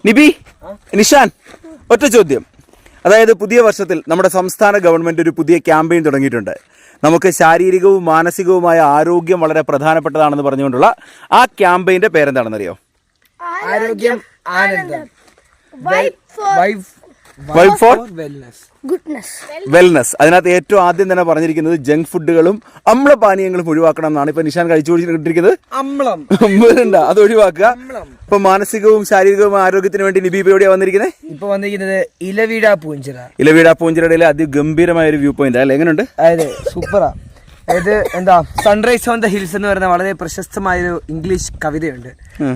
നിബി, നിഷാൻ, ഒറ്റ ചോദ്യം. അതായത് പുതിയ വർഷത്തിൽ നമ്മുടെ സംസ്ഥാന ഗവൺമെന്റ് ഒരു പുതിയ ക്യാമ്പയിൻ തുടങ്ങിയിട്ടുണ്ട്. നമുക്ക് ശാരീരികവും മാനസികവുമായ ആരോഗ്യം വളരെ പ്രധാനപ്പെട്ടതാണെന്ന് പറഞ്ഞുകൊണ്ടുള്ള ആ ക്യാമ്പയിന്റെ പേരെന്താണെന്നറിയോ? ആരോഗ്യം ആനന്ദം, വൈബ് ഫോർ വെൽനസ്. അതിനകത്ത് ഏറ്റവും ആദ്യം തന്നെ പറഞ്ഞിരിക്കുന്നത് ജങ്ക് ഫുഡുകളും അമ്ലപാനീയങ്ങളും ഒഴിവാക്കണം എന്നാണ്. ഇപ്പൊ നിഷാൻ കഴിച്ചുകൊണ്ടിരിക്കുന്നത് അമ്ലം, അത് ഒഴിവാക്കുക. ഇപ്പൊ മാനസികവും ശാരീരികവും ആരോഗ്യത്തിന് വേണ്ടി നിബി എവിടെയാ വന്നിരിക്കുന്നത്? ഇപ്പൊ വന്നിരിക്കുന്നത് ഇലവീട പൂഞ്ചിറയുടെ അതിഗംഭീരമായ ഒരു വ്യൂ പോയിന്റ് അല്ലെ? എങ്ങനെയുണ്ട്? അതെ, സൂപ്പറാ. ഇത് എന്താ, സൺറൈസ് ഓൺ ദ ഹിൽസ് എന്ന് പറയുന്ന വളരെ പ്രശസ്തമായൊരു ഇംഗ്ലീഷ് കവിതയുണ്ട്.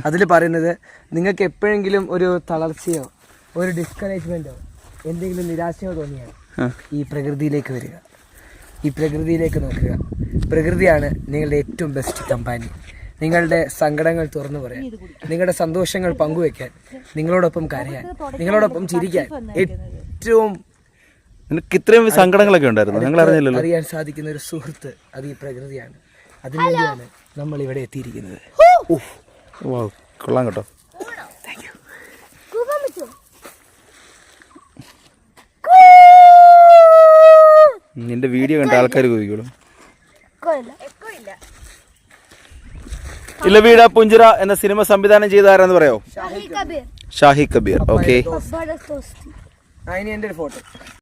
അതിൽ പറയുന്നത്, നിങ്ങൾക്ക് എപ്പോഴെങ്കിലും ഒരു തളർച്ചയോ ഒരു ഡിസ്കറേജ്മെന്റോ എന്തെങ്കിലും നിരാശയോ തോന്നിയാൽ ഈ പ്രകൃതിയിലേക്ക് വരിക, ഈ പ്രകൃതിയിലേക്ക് നോക്കുക. പ്രകൃതിയാണ് നിങ്ങളുടെ ഏറ്റവും ബെസ്റ്റ് കമ്പാനി. നിങ്ങളുടെ സങ്കടങ്ങൾ തുറന്നു പറയാൻ, നിങ്ങളുടെ സന്തോഷങ്ങൾ പങ്കുവെക്കാൻ, നിങ്ങളോടൊപ്പം കരയാൻ, നിങ്ങളോടൊപ്പം ചിരിക്കാൻ ഏറ്റവും ഇത്രയും സങ്കടങ്ങളൊക്കെ ഉണ്ടായിരുന്നു, ഞങ്ങൾ അറിഞ്ഞില്ലല്ലോ. അറിയാൻ സാധിക്കുന്ന ഒരു സുഹൃത്ത് അത് ഈ പ്രകൃതിയാണ്. അതിനുവേണ്ടിയാണ് നമ്മൾ ഇവിടെ എത്തിയിരിക്കുന്നത്. കൊള്ളാം കേട്ടോ. നിന്റെ വീഡിയോ കണ്ട ആൾക്കാർ ചോദിക്കോളും. ഇലവീട പൂഞ്ചിറ എന്ന സിനിമ സംവിധാനം ചെയ്ത ആരാന്ന് പറയോ? ഷാഹി കബീർ. ഓക്കെ, അതിന് എന്റെ ഒരു ഫോട്ടോ.